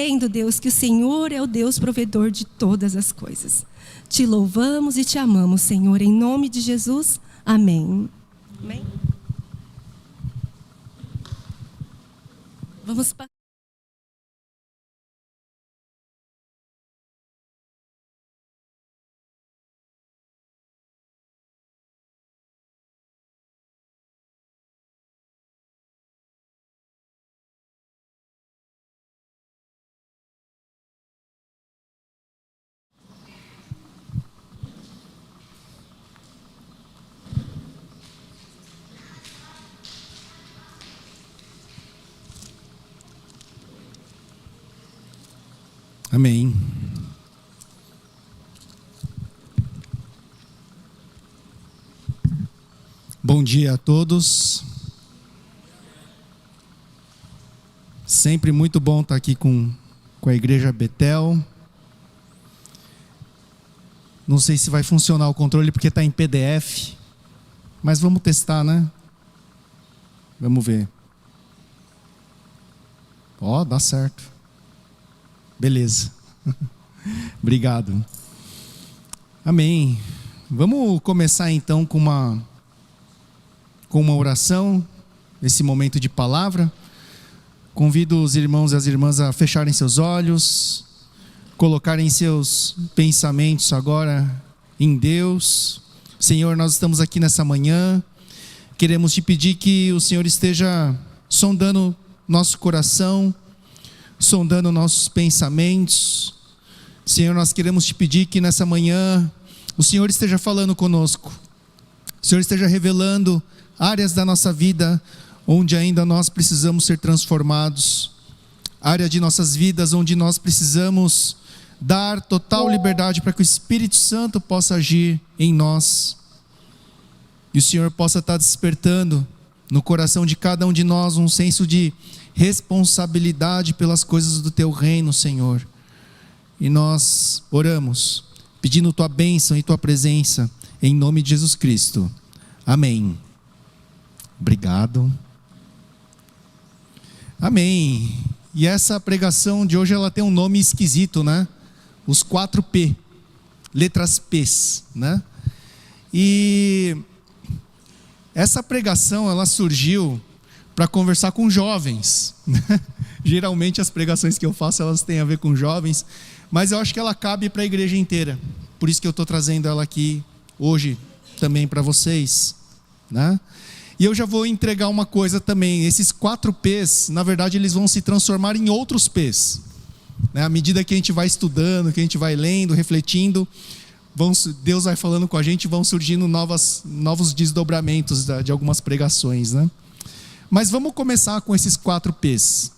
Entendo, Deus, que o Senhor é o Deus provedor de todas as coisas. Te louvamos e te amamos, Senhor, em nome de Jesus. Amém. Amém. Vamos para... Amém. Bom dia a todos. Sempre muito bom estar aqui com a Igreja Betel. Não sei se vai funcionar o controle porque está em PDF, mas vamos testar, né? Vamos ver. Ó, dá certo. Beleza. Obrigado. Amém. Vamos começar então com uma oração, esse momento de palavra. Convido os irmãos e as irmãs a fecharem seus olhos, colocarem seus pensamentos agora em Deus. Senhor, nós estamos aqui nessa manhã, queremos te pedir que o Senhor esteja sondando nosso coração, sondando nossos pensamentos. Senhor, nós queremos te pedir que nessa manhã o Senhor esteja falando conosco, o Senhor esteja revelando áreas da nossa vida onde ainda nós precisamos ser transformados, área de nossas vidas onde nós precisamos dar total liberdade para que o Espírito Santo possa agir em nós, e o Senhor possa estar despertando no coração de cada um de nós um senso de responsabilidade pelas coisas do teu reino, Senhor. E nós oramos pedindo tua bênção e tua presença em nome de Jesus Cristo. Amém. Obrigado. Amém. E essa pregação de hoje, ela tem um nome esquisito, né? Os 4P, letras P's, né? E essa pregação, ela surgiu para conversar com jovens. Geralmente as pregações que eu faço, elas têm a ver com jovens, mas eu acho que ela cabe para a igreja inteira. Por isso que eu estou trazendo ela aqui hoje também para vocês, né? E eu já vou entregar uma coisa também. Esses 4P's, na verdade, eles vão se transformar em outros P's, né? À medida que a gente vai estudando, que a gente vai lendo, refletindo, Deus vai falando com a gente, vão surgindo novos desdobramentos de algumas pregações, né? Mas vamos começar com esses 4P's.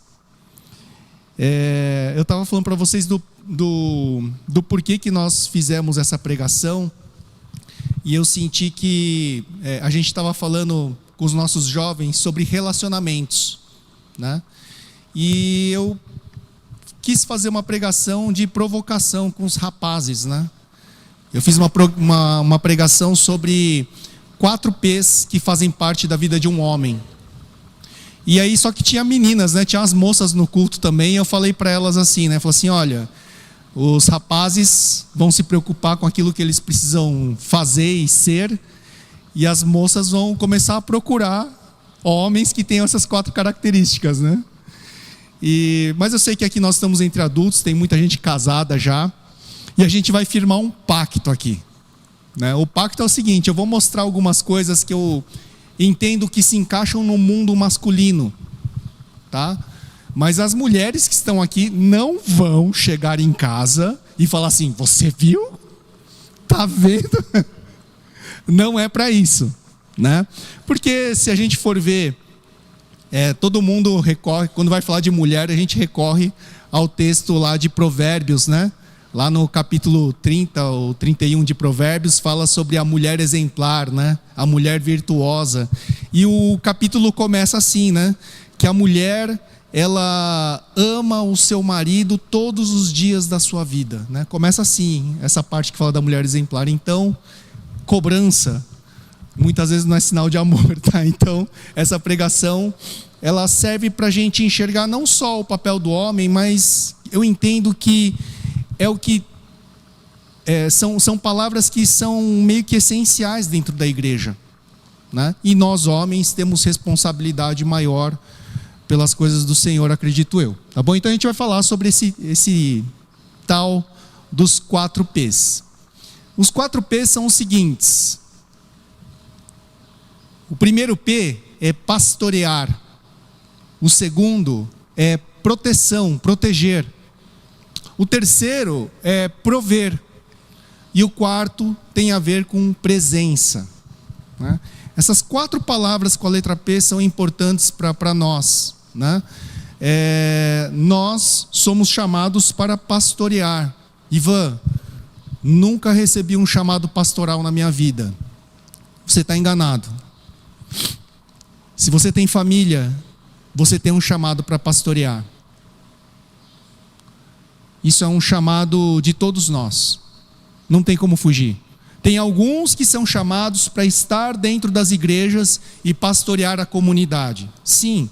Eu estava falando para vocês do porquê que nós fizemos essa pregação, e eu senti que a gente estava falando com os nossos jovens sobre relacionamentos, né? E eu quis fazer uma pregação de provocação com os rapazes, né? Eu fiz uma pregação sobre 4P's que fazem parte da vida de um homem. E aí, só que tinha meninas, né? Tinha as moças no culto também. Eu falei para elas assim, né? Falei assim, olha, os rapazes vão se preocupar com aquilo que eles precisam fazer e ser, e as moças vão começar a procurar homens que tenham essas 4 características, né? Mas eu sei que aqui nós estamos entre adultos, tem muita gente casada já, e a gente vai firmar um pacto aqui, né? O pacto é o seguinte: eu vou mostrar algumas coisas que eu entendo que se encaixam no mundo masculino, tá? Mas as mulheres que estão aqui não vão chegar em casa e falar assim, você viu? Tá vendo? Não é para isso, né? Porque se a gente for ver, todo mundo recorre, quando vai falar de mulher, a gente recorre ao texto lá de Provérbios, né? Lá no capítulo 30 ou 31 de Provérbios, fala sobre a mulher exemplar, né? A mulher virtuosa. E o capítulo começa assim, né? Que a mulher, ela ama o seu marido todos os dias da sua vida, né? Começa assim, essa parte que fala da mulher exemplar. Então, cobrança, muitas vezes não é sinal de amor, tá? Então, essa pregação ela serve para a gente enxergar não só o papel do homem, mas eu entendo que é o que são palavras que são meio que essenciais dentro da igreja, né? E nós homens temos responsabilidade maior pelas coisas do Senhor, acredito eu. Tá bom? Então a gente vai falar sobre esse tal dos 4 P's. Os 4 P's são os seguintes. O primeiro P é pastorear. O segundo é proteção, proteger. O terceiro é prover. E o quarto tem a ver com presença, né? Essas 4 palavras com a letra P são importantes para nós, né? Nós somos chamados para pastorear. Ivan, nunca recebi um chamado pastoral na minha vida. Você está enganado. Se você tem família, você tem um chamado para pastorear. Isso é um chamado de todos nós. Não tem como fugir. Tem alguns que são chamados para estar dentro das igrejas e pastorear a comunidade. Sim,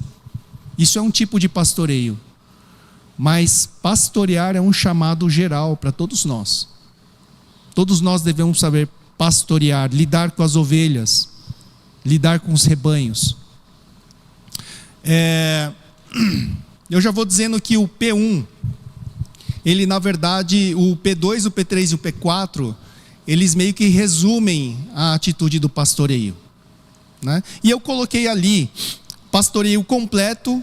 isso é um tipo de pastoreio. Mas pastorear é um chamado geral para todos nós. Todos nós devemos saber pastorear, lidar com as ovelhas, lidar com os rebanhos. Eu já vou dizendo que o P1, ele na verdade, o P2, o P3 e o P4, eles meio que resumem a atitude do pastoreio, né? E eu coloquei ali, pastoreio completo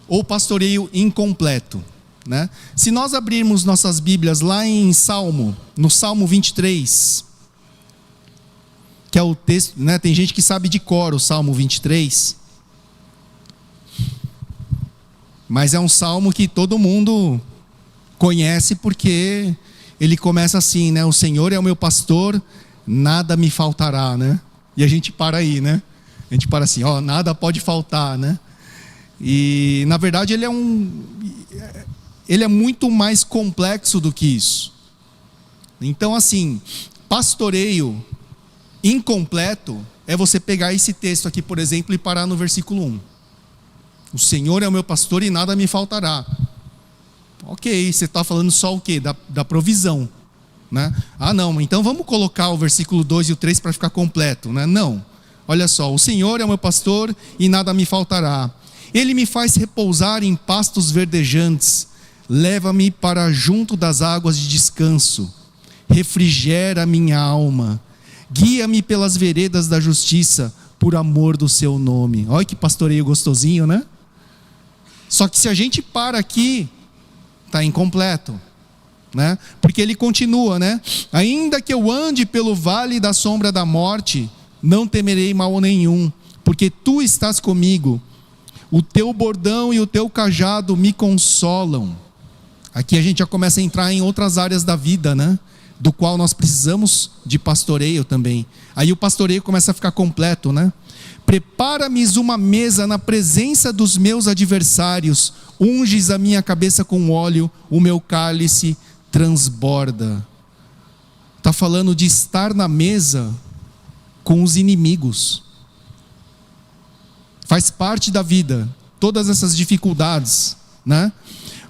ou pastoreio incompleto, né? Se nós abrirmos nossas Bíblias lá em Salmo, no Salmo 23, que é o texto, né? Tem gente que sabe de cor o Salmo 23, mas é um salmo que todo mundo conhece porque ele começa assim, né? O Senhor é o meu pastor, nada me faltará, né? E a gente para aí, né? A gente para assim, nada pode faltar, né? E na verdade ele é muito mais complexo do que isso. Então assim, pastoreio incompleto é você pegar esse texto aqui, por exemplo, e parar no versículo 1. O Senhor é o meu pastor e nada me faltará. Ok, você está falando só o quê? Da provisão, né? Não, então vamos colocar o versículo 2 e o 3 para ficar completo, né? Não, olha só, o Senhor é o meu pastor e nada me faltará. Ele me faz repousar em pastos verdejantes, leva-me para junto das águas de descanso, refrigera minha alma, guia-me pelas veredas da justiça, por amor do seu nome. Olha que pastoreio gostosinho, né? Só que se a gente para aqui, está incompleto, né? Porque ele continua, né? Ainda que eu ande pelo vale da sombra da morte, não temerei mal nenhum, porque tu estás comigo. O teu bordão e o teu cajado me consolam. Aqui a gente já começa a entrar em outras áreas da vida, né? Do qual nós precisamos de pastoreio também. Aí o pastoreio começa a ficar completo, né? Prepara-me uma mesa na presença dos meus adversários, unges a minha cabeça com óleo, o meu cálice transborda. Está falando de estar na mesa com os inimigos. Faz parte da vida, todas essas dificuldades, né?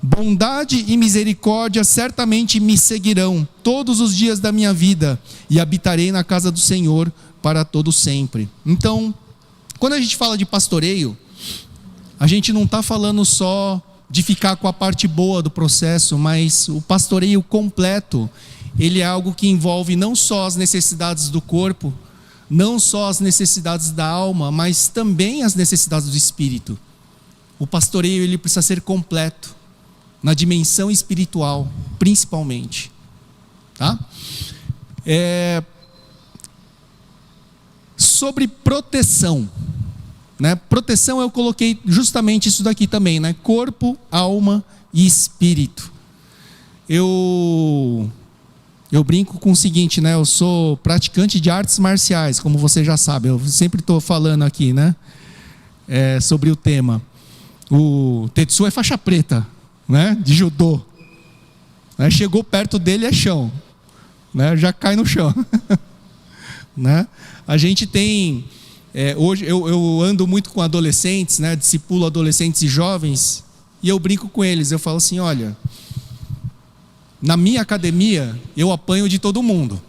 Bondade e misericórdia certamente me seguirão todos os dias da minha vida, e habitarei na casa do Senhor para todo sempre. Então, quando a gente fala de pastoreio, a gente não está falando só de ficar com a parte boa do processo, mas o pastoreio completo, ele é algo que envolve não só as necessidades do corpo, não só as necessidades da alma, mas também as necessidades do espírito. O pastoreio, ele precisa ser completo, na dimensão espiritual, principalmente. Tá? Sobre proteção, né? Proteção eu coloquei justamente isso daqui também, né? Corpo, alma e espírito. Eu brinco com o seguinte, né? Eu sou praticante de artes marciais, como você já sabe. Eu sempre estou falando aqui, né? Sobre o tema. O Tetsu é faixa preta, né? De judô. Né? Chegou perto dele é chão, né? Já cai no chão. Né? A gente tem Hoje eu ando muito com adolescentes, né? Discipulo adolescentes e jovens, e eu brinco com eles. Eu falo assim: olha, na minha academia eu apanho de todo mundo,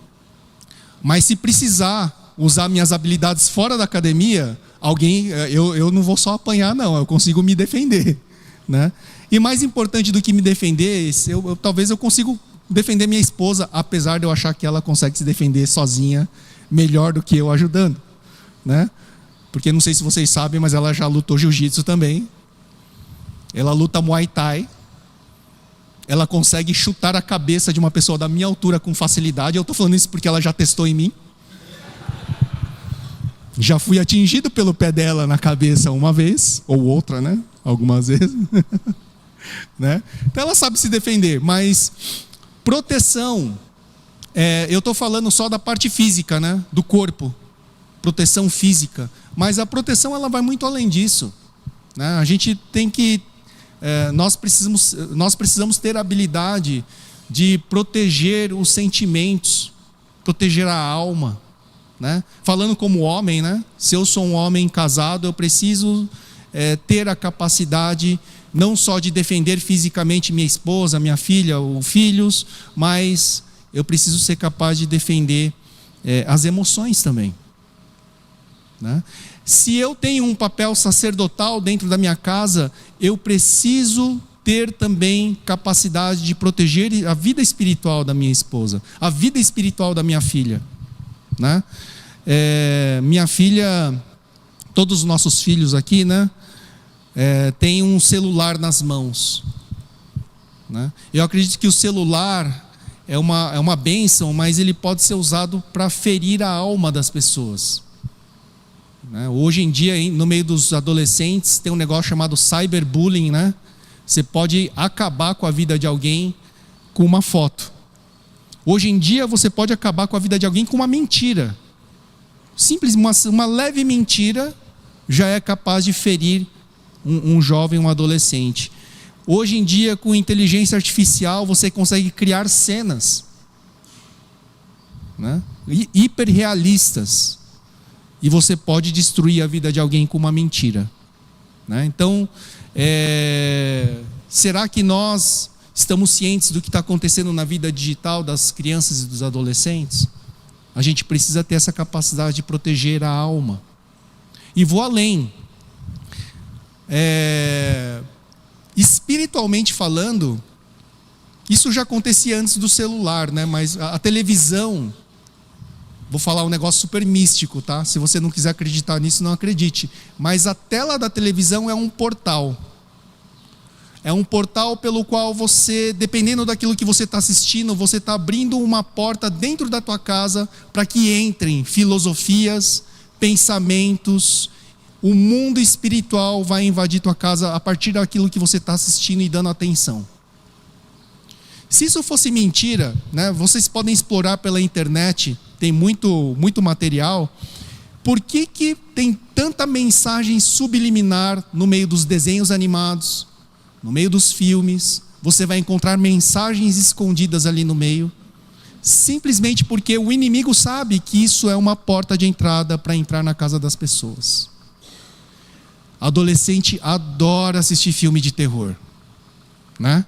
mas se precisar usar minhas habilidades fora da academia, eu não vou só apanhar, não, eu consigo me defender, né? E mais importante do que me defender, talvez eu consigo defender minha esposa, apesar de eu achar que ela consegue se defender sozinha melhor do que eu ajudando, né? Porque não sei se vocês sabem, mas ela já lutou jiu-jitsu também. Ela luta Muay Thai. Ela consegue chutar a cabeça de uma pessoa da minha altura com facilidade. Eu estou falando isso porque ela já testou em mim. Já fui atingido pelo pé dela na cabeça uma vez, ou outra, né? Algumas vezes. Né? Então ela sabe se defender, mas proteção, eu estou falando só da parte física, né? Do corpo, proteção física, mas a proteção ela vai muito além disso, né? A gente tem que, nós precisamos ter a habilidade de proteger os sentimentos, proteger a alma, né? Falando como homem, né? Se eu sou um homem casado, eu preciso ter a capacidade não só de defender fisicamente minha esposa, minha filha ou filhos, mas eu preciso ser capaz de defender as emoções também, né? Se eu tenho um papel sacerdotal dentro da minha casa, eu preciso ter também capacidade de proteger a vida espiritual da minha esposa, a vida espiritual da minha filha, né? Minha filha, todos os nossos filhos aqui, né? Tem um celular nas mãos, né? Eu acredito que o celular é uma bênção, mas ele pode ser usado para ferir a alma das pessoas, né? Hoje em dia, no meio dos adolescentes, tem um negócio chamado cyberbullying, né? Você pode acabar com a vida de alguém com uma foto. Hoje em dia, você pode acabar com a vida de alguém com uma mentira. Simples, uma leve mentira já é capaz de ferir um jovem, um adolescente. Hoje em dia, com inteligência artificial, você consegue criar cenas, né? Hiperrealistas, e você pode destruir a vida de alguém com uma mentira, né? Então, será que nós estamos cientes do que está acontecendo na vida digital das crianças e dos adolescentes? A gente precisa ter essa capacidade de proteger a alma. E vou além. Espiritualmente falando, isso já acontecia antes do celular, né? Mas a televisão, vou falar um negócio super místico, tá? Se você não quiser acreditar nisso, não acredite. Mas a tela da televisão é um portal. É um portal pelo qual você, dependendo daquilo que você está assistindo, você está abrindo uma porta dentro da tua casa para que entrem filosofias, pensamentos. O mundo espiritual vai invadir tua casa a partir daquilo que você está assistindo e dando atenção. Se isso fosse mentira, né, vocês podem explorar pela internet, tem muito material. Por que tem tanta mensagem subliminar no meio dos desenhos animados, no meio dos filmes? Você vai encontrar mensagens escondidas ali no meio. Simplesmente porque o inimigo sabe que isso é uma porta de entrada para entrar na casa das pessoas. Adolescente adora assistir filme de terror, né?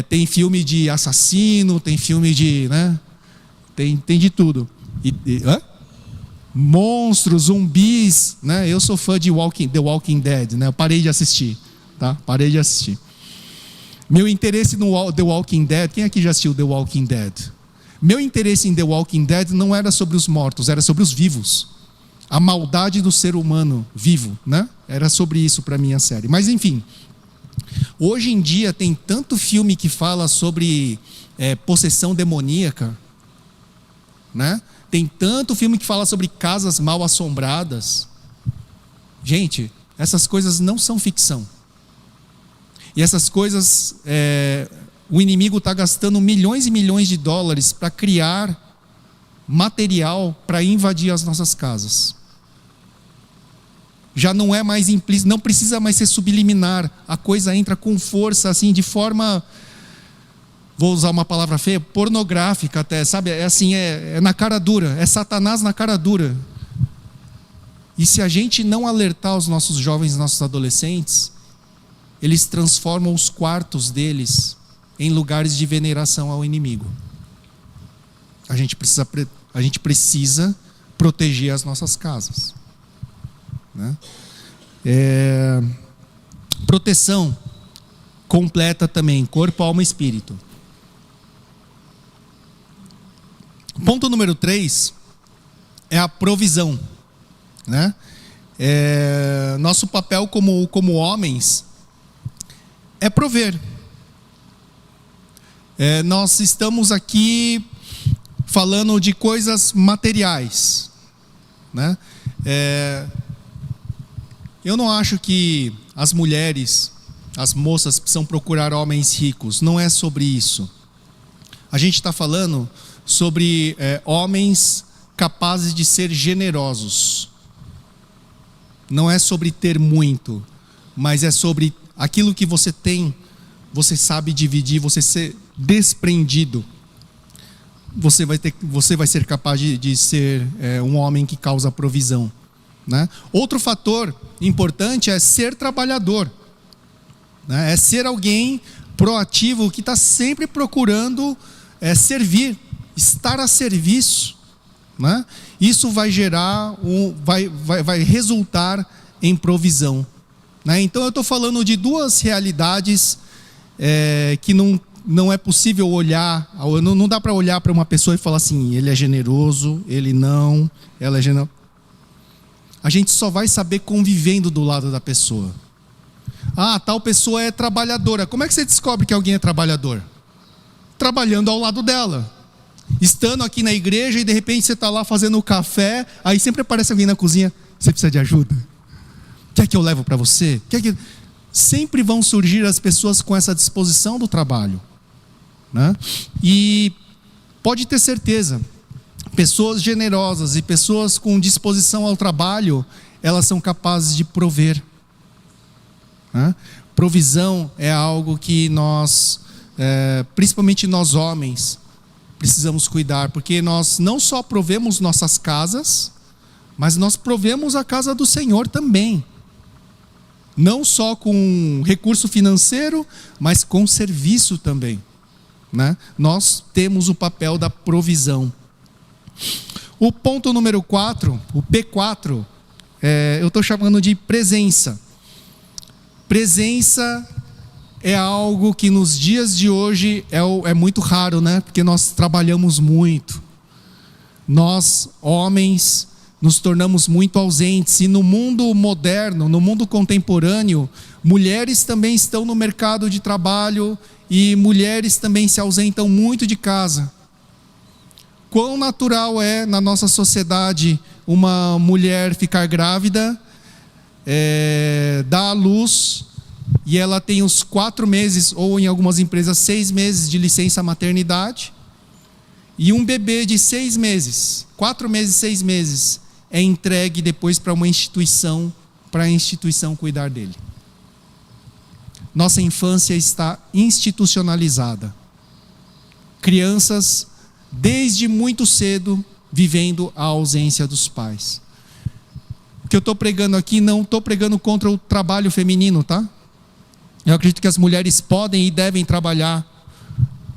Tem filme de assassino, tem filme de, né? Tem de tudo. Monstros, zumbis, né? Eu sou fã de The Walking Dead, né? Eu parei de assistir, tá? Parei de assistir. Meu interesse no The Walking Dead, quem aqui já assistiu The Walking Dead? Meu interesse em The Walking Dead não era sobre os mortos, era sobre os vivos. A maldade do ser humano vivo, né? Era sobre isso para mim a série. Mas enfim, hoje em dia tem tanto filme que fala sobre possessão demoníaca, né? Tem tanto filme que fala sobre casas mal assombradas. Gente, essas coisas não são ficção. E essas coisas, o inimigo está gastando milhões e milhões de dólares para criar material para invadir as nossas casas. Já não é mais implícito, não precisa mais ser subliminar. A coisa entra com força, assim, de forma, vou usar uma palavra feia, pornográfica até, sabe? É assim, é na cara dura, é Satanás na cara dura. E se a gente não alertar os nossos jovens, nossos adolescentes, eles transformam os quartos deles em lugares de veneração ao inimigo. A gente precisa proteger as nossas casas, né? Proteção completa também, corpo, alma e espírito. Ponto número 3 é a provisão, né? Nosso papel como homens é prover. Nós estamos aqui falando de coisas materiais, né? Eu não acho que as mulheres, as moças precisam procurar homens ricos. Não é sobre isso. A gente está falando sobre homens capazes de ser generosos. Não é sobre ter muito, mas é sobre aquilo que você tem, você sabe dividir, você ser desprendido. Você vai ser capaz de ser um homem que causa provisão, né? Outro fator importante é ser trabalhador, né? É ser alguém proativo que está sempre procurando servir, estar a serviço, né? Isso vai gerar, vai resultar em provisão, né? Então eu estou falando de duas realidades que não é possível olhar, não dá para olhar para uma pessoa e falar assim, ele é generoso, ele não, ela é generosa. A gente só vai saber convivendo do lado da pessoa. Tal pessoa é trabalhadora. Como é que você descobre que alguém é trabalhador? Trabalhando ao lado dela. Estando aqui na igreja e de repente você está lá fazendo o café, aí sempre aparece alguém na cozinha, você precisa de ajuda? Quer que eu levo para você? Sempre vão surgir as pessoas com essa disposição do trabalho, né? E pode ter certeza, pessoas generosas e pessoas com disposição ao trabalho, elas são capazes de prover, né? Provisão é algo que nós, principalmente nós homens, precisamos cuidar, porque nós não só provemos nossas casas, mas nós provemos a casa do Senhor também. Não só com recurso financeiro, mas com serviço também, né? Nós temos o papel da provisão. O ponto número 4, o P4, eu estou chamando de presença. Presença é algo que nos dias de hoje é muito raro, né? Porque nós trabalhamos muito. Nós, homens, nos tornamos muito ausentes. E no mundo moderno, no mundo contemporâneo, mulheres também estão no mercado de trabalho e mulheres também se ausentam muito de casa. Quão natural é na nossa sociedade uma mulher ficar grávida, dar à luz, e ela tem os 4 meses, ou em algumas empresas 6 meses de licença maternidade, e um bebê de 6 meses, 4 meses, 6 meses, é entregue depois para uma instituição, para a instituição cuidar dele. Nossa infância está institucionalizada. Crianças, desde muito cedo, vivendo a ausência dos pais. O que eu estou pregando aqui, não estou pregando contra o trabalho feminino, tá? Eu acredito que as mulheres podem e devem trabalhar.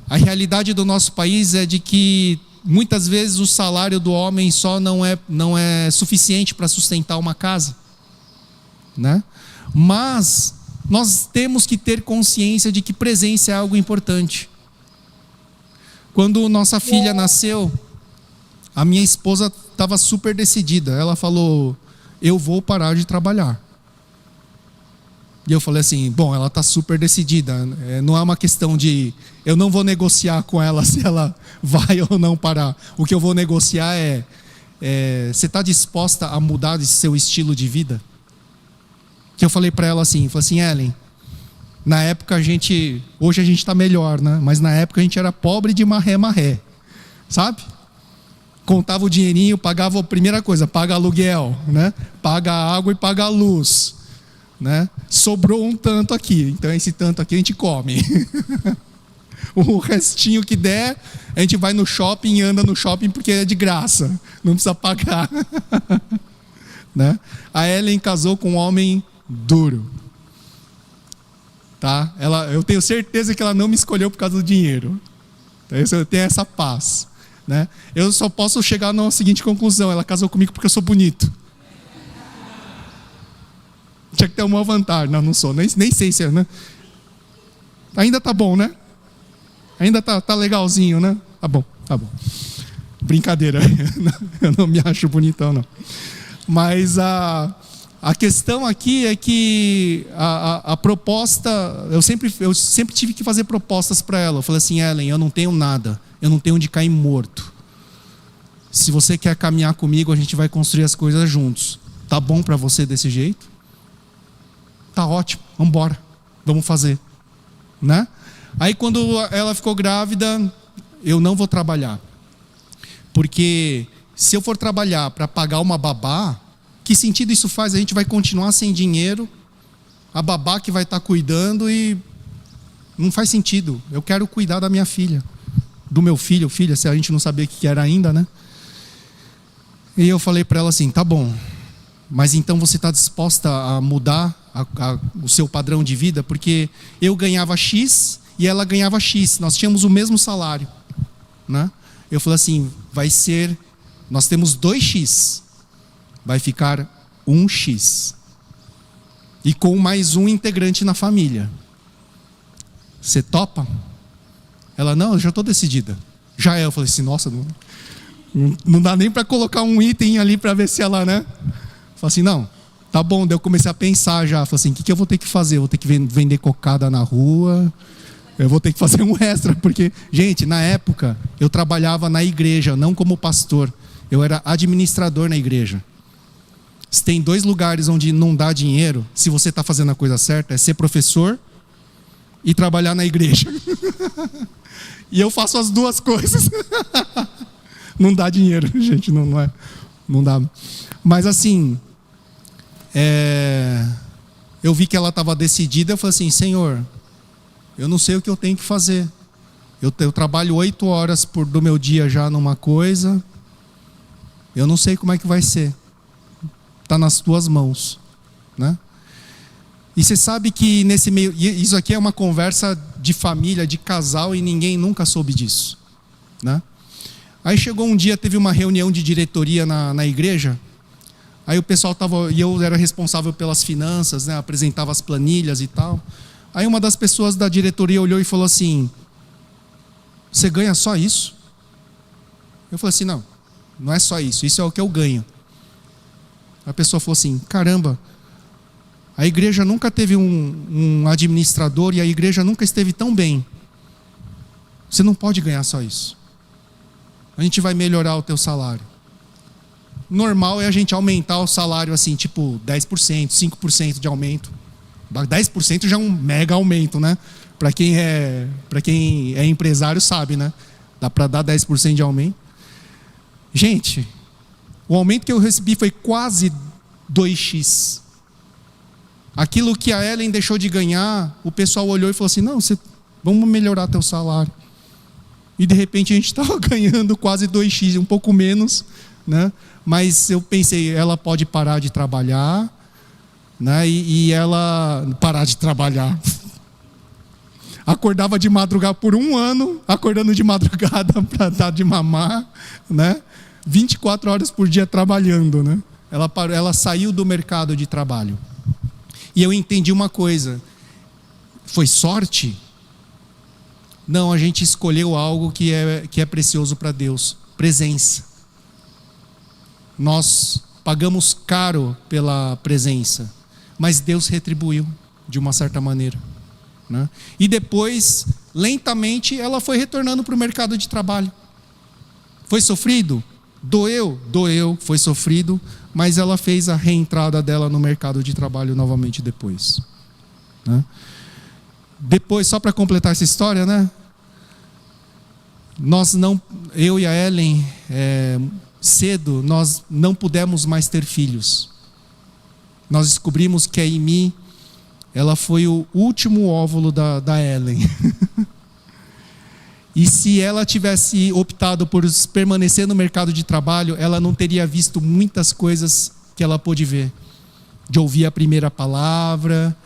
A realidade do nosso país é de que muitas vezes o salário do homem só não é suficiente para sustentar uma casa, né? Mas nós temos que ter consciência de que presença é algo importante. Quando nossa filha nasceu, a minha esposa estava super decidida. Ela falou, eu vou parar de trabalhar. E eu falei assim, bom, ela está super decidida. Não é uma questão de, eu não vou negociar com ela se ela vai ou não parar. O que eu vou negociar você está disposta a mudar esse seu estilo de vida? Que eu falei para ela assim, Ellen, na época hoje a gente está melhor, né? Mas na época a gente era pobre de marré, sabe? Contava o dinheirinho, pagava a primeira coisa, paga aluguel, né? Paga a água e paga a luz, né? Sobrou um tanto aqui, então esse tanto aqui a gente come. O restinho que der, a gente vai no shopping e anda no shopping porque é de graça, não precisa pagar. né? A Ellen casou com um homem duro. Tá? Eu tenho certeza que ela não me escolheu por causa do dinheiro. Eu tenho essa paz, né? Eu só posso chegar na seguinte conclusão: ela casou comigo porque eu sou bonito. Tinha que ter uma vantagem. Não sou, nem sei se é, né? Ainda tá bom, né? Ainda tá legalzinho, né? Tá bom. Brincadeira, eu não me acho bonitão, não. Mas a questão aqui é que a proposta, eu sempre tive que fazer propostas para ela. Eu falei assim: Ellen, eu não tenho nada, eu não tenho onde cair morto. Se você quer caminhar comigo, a gente vai construir as coisas juntos. Tá bom para você desse jeito? Tá ótimo, vamos embora, vamos fazer, né? Aí quando ela ficou grávida, eu não vou trabalhar, porque se eu for trabalhar para pagar uma babá, que sentido isso faz? A gente vai continuar sem dinheiro, a babá que vai estar cuidando, e não faz sentido. Eu quero cuidar da minha filha, do meu filha, se a gente não sabia o que era ainda, né? E eu falei para ela assim: tá bom, mas então você está disposta a mudar o seu padrão de vida? Porque eu ganhava X e ela ganhava X, nós tínhamos o mesmo salário, né? Eu falei assim: nós temos 2X, vai ficar 1X, e com mais um integrante na família. Você topa? Ela: não, eu já estou decidida. Já é. Eu falei assim: nossa, não dá nem para colocar um item ali para ver se ela, né? Falei assim: não, tá bom. Daí eu comecei a pensar já. Falei assim: o que eu vou ter que fazer? Eu vou ter que vender cocada na rua, eu vou ter que fazer um extra, porque, gente, na época eu trabalhava na igreja, não como pastor, eu era administrador na igreja. Se tem 2 lugares onde não dá dinheiro, se você está fazendo a coisa certa, é ser professor e trabalhar na igreja. E eu faço as 2 coisas. Não dá dinheiro, gente, não dá. Mas assim, eu vi que ela estava decidida. Eu falei assim: Senhor, eu não sei o que eu tenho que fazer. Eu trabalho 8 horas do meu dia já numa coisa. Eu não sei como é que vai ser. Está nas tuas mãos, né? E você sabe que nesse meio, isso aqui é uma conversa de família, de casal, e ninguém nunca soube disso, né? Aí chegou um dia, teve uma reunião de diretoria na igreja. Aí o pessoal estava, e eu era responsável pelas finanças, né? Apresentava as planilhas e tal. Aí uma das pessoas da diretoria olhou e falou assim: você ganha só isso? Eu falei assim: não é só isso, isso é o que eu ganho. A pessoa falou assim: caramba, a igreja nunca teve um administrador, e a igreja nunca esteve tão bem. Você não pode ganhar só isso. A gente vai melhorar o teu salário. Normal é a gente aumentar o salário assim, tipo 10%, 5% de aumento. 10% já é um mega aumento, né? Para quem é empresário sabe, né? Dá para dar 10% de aumento. Gente, o aumento que eu recebi foi quase 2X. Aquilo que a Ellen deixou de ganhar, o pessoal olhou e falou assim: não, vamos melhorar teu salário. E de repente a gente estava ganhando quase 2X, um pouco menos, né? Mas eu pensei: ela pode parar de trabalhar, né? E ela parar de trabalhar. Acordava de madrugada por 1 ano, acordando de madrugada para dar de mamar, né? 24 horas por dia trabalhando, né? Ela saiu do mercado de trabalho. E eu entendi uma coisa: foi sorte? Não, a gente escolheu algo que é precioso para Deus: presença. Nós pagamos caro pela presença, mas Deus retribuiu de uma certa maneira, né? E depois, lentamente, ela foi retornando para o mercado de trabalho. Foi sofrido? Doeu, foi sofrido, mas ela fez a reentrada dela no mercado de trabalho novamente depois, né? Depois, só para completar essa história, né? Eu e a Ellen, cedo, nós não pudemos mais ter filhos. Nós descobrimos que a Amy, ela foi o último óvulo da Ellen. E se ela tivesse optado por permanecer no mercado de trabalho, ela não teria visto muitas coisas que ela pôde ver. De ouvir a primeira palavra,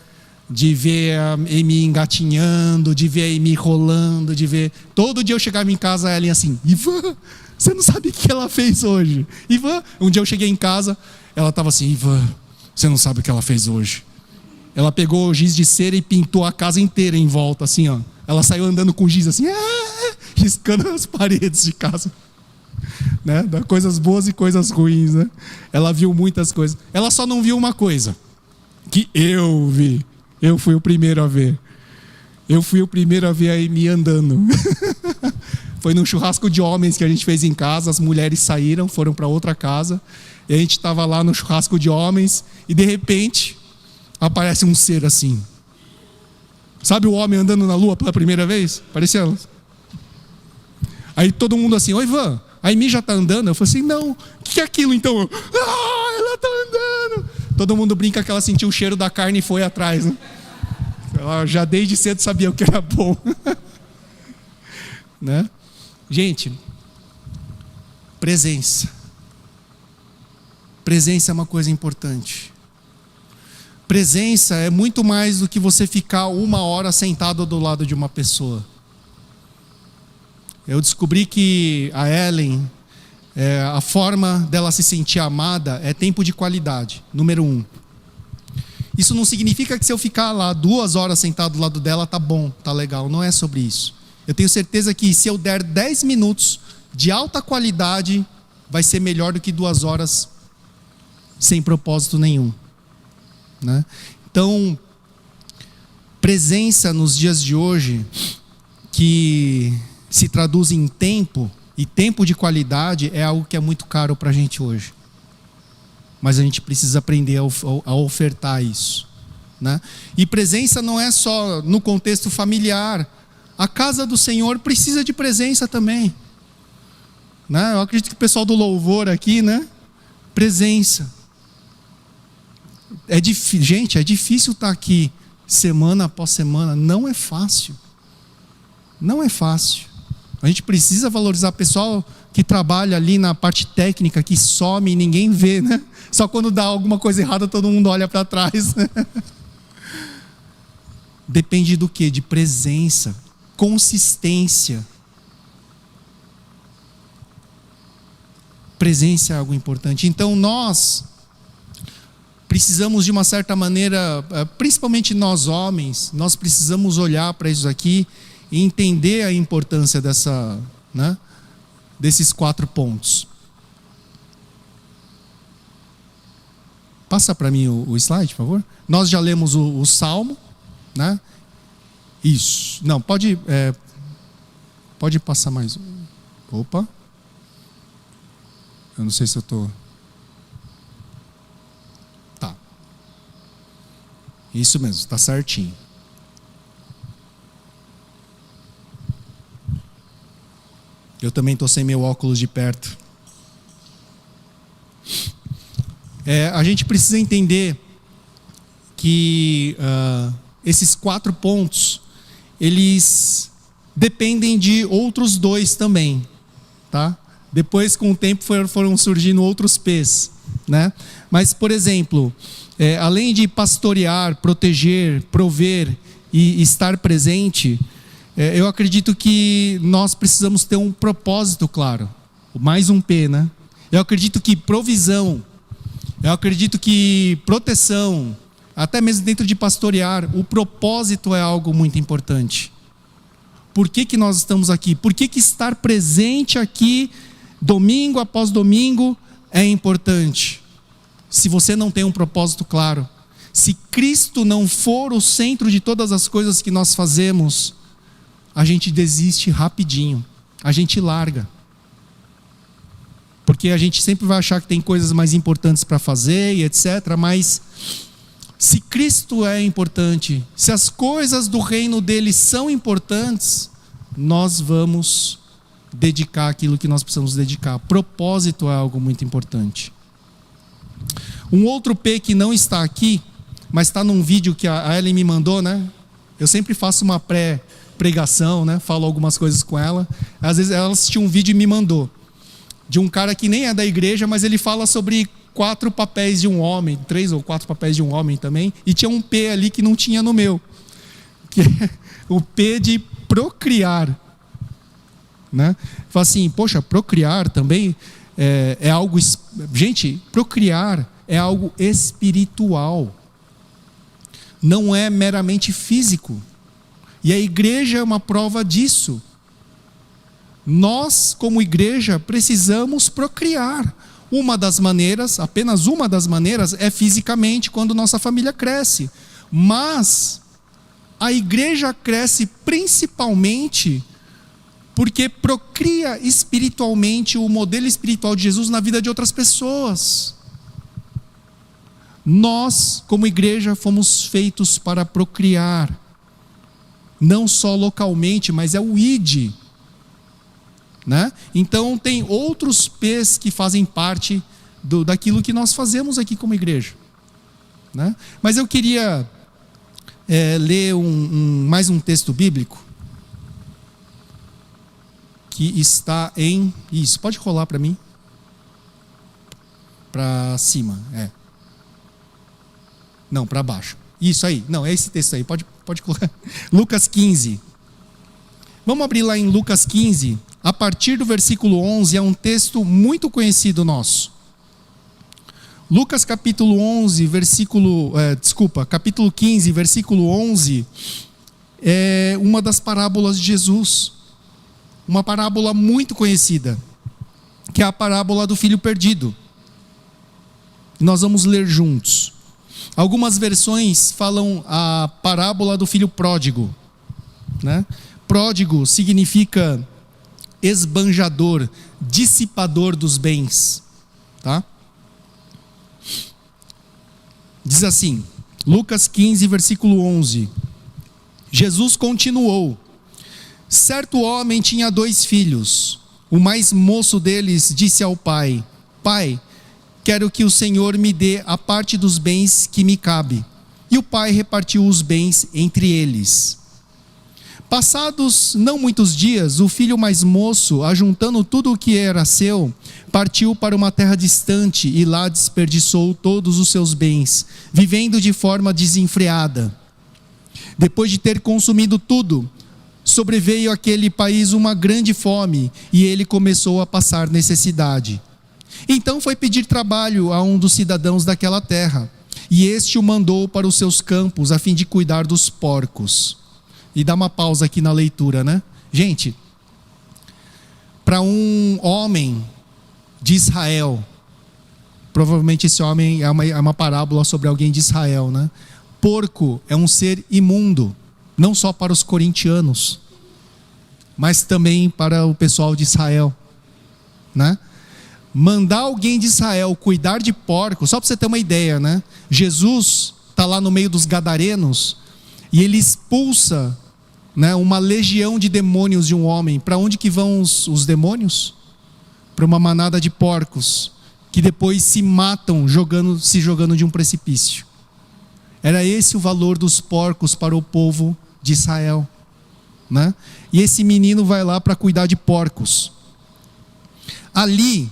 de ver a Amy engatinhando, de ver a Amy rolando, de ver... Todo dia eu chegava em casa, ela ia assim, Ivan, você não sabe o que ela fez hoje. Ivan, um dia eu cheguei em casa, ela estava assim, Ivan, você não sabe o que ela fez hoje. Ela pegou o giz de cera e pintou a casa inteira em volta, assim, ó. Ela saiu andando com giz assim, riscando as paredes de casa. Né? Coisas boas e coisas ruins, né? Ela viu muitas coisas. Ela só não viu uma coisa, que eu vi. Eu fui o primeiro a ver. Eu fui o primeiro a ver a Amy andando. Foi num churrasco de homens que a gente fez em casa. As mulheres saíram, foram para outra casa. E a gente estava lá no churrasco de homens. E de repente, aparece um ser assim. Sabe o homem andando na lua pela primeira vez? Parecia. Aí todo mundo assim, oi Ivan, a Amy já está andando? Eu falei assim, não, o que é aquilo então? Ela está andando. Todo mundo brinca que ela sentiu o cheiro da carne e foi atrás, né? Ela já desde cedo sabia o que era bom. Né? Gente, presença. Presença é uma coisa importante. Presença é muito mais do que você ficar 1 hora sentado do lado de uma pessoa. Eu descobri que a Ellen, a forma dela se sentir amada é tempo de qualidade, número 1. Isso não significa que se eu ficar lá 2 horas sentado do lado dela, tá bom, tá legal, não é sobre isso. Eu tenho certeza que se eu der 10 minutos de alta qualidade, vai ser melhor do que 2 horas sem propósito nenhum. Né? Então, presença nos dias de hoje, que se traduz em tempo, e tempo de qualidade é algo que é muito caro para a gente hoje. Mas a gente precisa aprender a ofertar isso. Né? E presença não é só no contexto familiar. A casa do Senhor precisa de presença também. Né? Eu acredito que o pessoal do louvor aqui, né? Presença. Gente, é difícil estar aqui semana após semana. Não é fácil. Não é fácil. A gente precisa valorizar o pessoal que trabalha ali na parte técnica, que some e ninguém vê, né? Só quando dá alguma coisa errada todo mundo olha para trás. Né? Depende do quê? De presença, consistência. Presença é algo importante. Então nós precisamos de uma certa maneira, principalmente nós homens, nós precisamos olhar para isso aqui e entender a importância desses 4 pontos. Passa para mim o slide, por favor. Nós já lemos o Salmo, né? Isso. Não, pode passar mais. Opa. Eu não sei se eu estou... Tá. Isso mesmo, está certinho. Eu também estou sem meu óculos de perto. A gente precisa entender que esses 4 pontos, eles dependem de outros 2 também. Tá? Depois, com o tempo, foram surgindo outros P's. Né? Mas, por exemplo, além de pastorear, proteger, prover e estar presente... eu acredito que nós precisamos ter um propósito claro. Mais um P, né? Eu acredito que provisão, eu acredito que proteção, até mesmo dentro de pastorear, o propósito é algo muito importante. Por que nós estamos aqui? Por que estar presente aqui, domingo após domingo, é importante? Se você não tem um propósito claro, se Cristo não for o centro de todas as coisas que nós fazemos, a gente desiste rapidinho, a gente larga. Porque a gente sempre vai achar que tem coisas mais importantes para fazer e etc. Mas se Cristo é importante, se as coisas do reino dele são importantes, nós vamos dedicar aquilo que nós precisamos dedicar. Propósito é algo muito importante. Um outro P que não está aqui, mas está num vídeo que a Ellen me mandou, né? Eu sempre faço uma pregação, né? Falo algumas coisas com ela. Às vezes ela assistiu um vídeo e me mandou, de um cara que nem é da igreja, mas ele fala sobre 4 papéis de um homem, 3 ou 4 papéis de um homem também, e tinha um P ali que não tinha no meu, que é o P de procriar, né? Fala assim, poxa, procriar também é algo... Gente, procriar é algo espiritual, não é meramente físico, e a igreja é uma prova disso. Nós, como igreja, precisamos procriar. Uma das maneiras, apenas uma das maneiras, é fisicamente, quando nossa família cresce. Mas a igreja cresce principalmente porque procria espiritualmente o modelo espiritual de Jesus na vida de outras pessoas. Nós, como igreja, fomos feitos para procriar. Não só localmente, mas é o ID. Né? Então tem outros P's que fazem parte daquilo que nós fazemos aqui como igreja, né? Mas eu queria ler mais um texto bíblico que está em... Isso, pode rolar para mim? Para cima, Não, para baixo. Isso aí, não, é esse texto aí, pode colocar. Lucas 15. Vamos abrir lá em Lucas 15... A partir do versículo 11, é um texto muito conhecido nosso. Lucas capítulo 15, versículo 11, é uma das parábolas de Jesus. Uma parábola muito conhecida, que é a parábola do filho perdido. Nós vamos ler juntos. Algumas versões falam a parábola do filho pródigo, né? Pródigo significa esbanjador, dissipador dos bens, tá? Diz assim, Lucas 15, versículo 11. Jesus continuou: certo homem tinha 2 filhos. O mais moço deles disse ao pai: Pai, quero que o Senhor me dê a parte dos bens que me cabe. E o pai repartiu os bens entre eles. Passados não muitos dias, o filho mais moço, ajuntando tudo o que era seu, partiu para uma terra distante e lá desperdiçou todos os seus bens, vivendo de forma desenfreada. Depois de ter consumido tudo, sobreveio àquele país uma grande fome e ele começou a passar necessidade. Então foi pedir trabalho a um dos cidadãos daquela terra, e este o mandou para os seus campos a fim de cuidar dos porcos. E dá uma pausa aqui na leitura, né? Gente, para um homem de Israel, provavelmente esse homem é uma parábola sobre alguém de Israel, né? Porco é um ser imundo, não só para os corintianos, mas também para o pessoal de Israel, né? Mandar alguém de Israel cuidar de porco, só para você ter uma ideia, né? Jesus está lá no meio dos gadarenos e ele expulsa, né, uma legião de demônios de um homem. Para onde que vão os demônios? Para uma manada de porcos, que depois se matam se jogando de um precipício. Era esse o valor dos porcos para o povo de Israel, né? E esse menino vai lá para cuidar de porcos. Ali,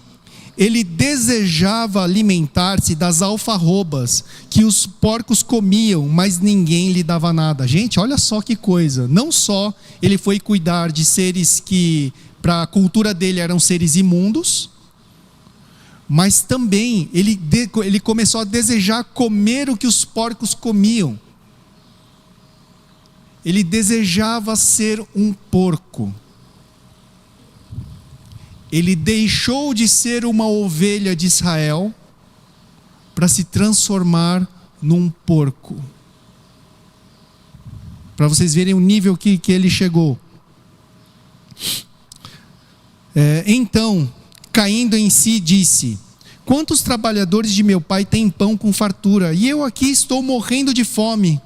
ele desejava alimentar-se das alfarrobas que os porcos comiam, mas ninguém lhe dava nada. Gente, olha só que coisa. Não só ele foi cuidar de seres que, para a cultura dele, eram seres imundos, mas também ele começou a desejar comer o que os porcos comiam. Ele desejava ser um porco. Ele deixou de ser uma ovelha de Israel para se transformar num porco. Para vocês verem o nível que ele chegou. Então, caindo em si, disse: quantos trabalhadores de meu pai têm pão com fartura, e eu aqui estou morrendo de fome?